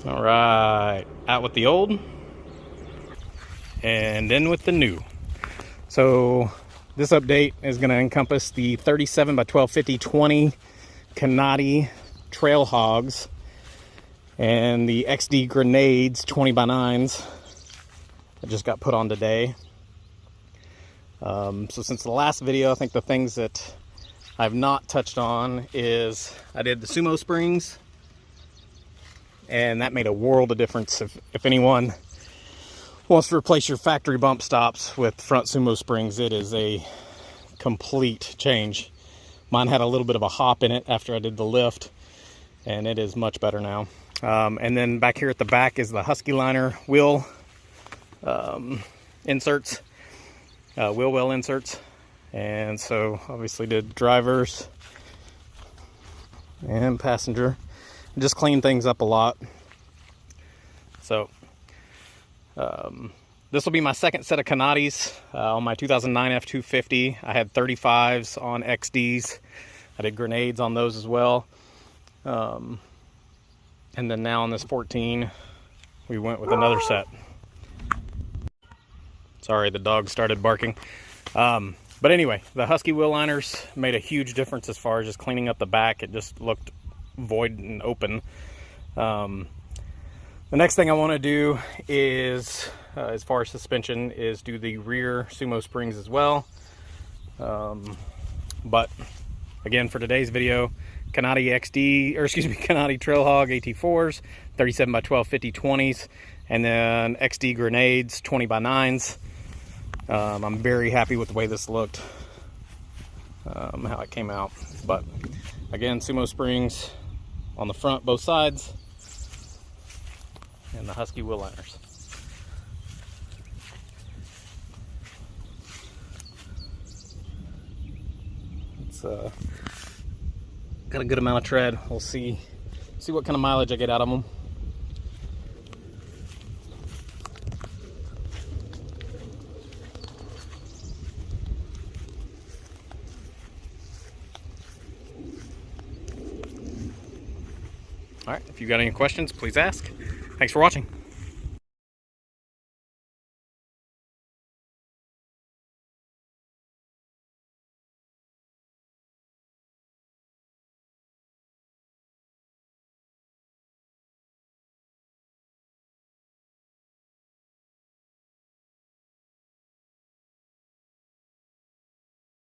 All right, out with the old and in with the new. So this update is going to encompass the 37 by 1250 20 Canati trail hogs and the XD grenades 20 by 9s that just got put on today. So since the last video, I think the things that I've not touched on is I did the Sumo springs, and that made a world of difference. If anyone wants to replace your factory bump stops with front Sumo springs, it is a complete change. Mine had a little bit of a hop in it after I did the lift, and it is much better now. And then back here at the back is the Husky liner wheel inserts, wheel well inserts. And so obviously did drivers and passenger. Just clean things up a lot. So this will be my second set of Canatis on my 2009 F250. I had 35s on XDs. I did grenades on those as well. And then now on this 14, we went with another set. Sorry, the dog started barking. But anyway, the Husky wheel liners made a huge difference as far as just cleaning up the back. It just looked void and open. The next thing I want to do is, as far as suspension, is do the rear Sumo springs as well. But again, for today's video, Canati Canati Trailhog AT4s, 37 by 1250 20s, and then XD grenades 20 by 9s. I'm very happy with the way this looked, how it came out. But again, Sumo springs on the front, both sides, and the Husky wheel liners. It's got a good amount of tread. We'll see what kind of mileage I get out of them. All right, if you've got any questions, please ask. Thanks for watching.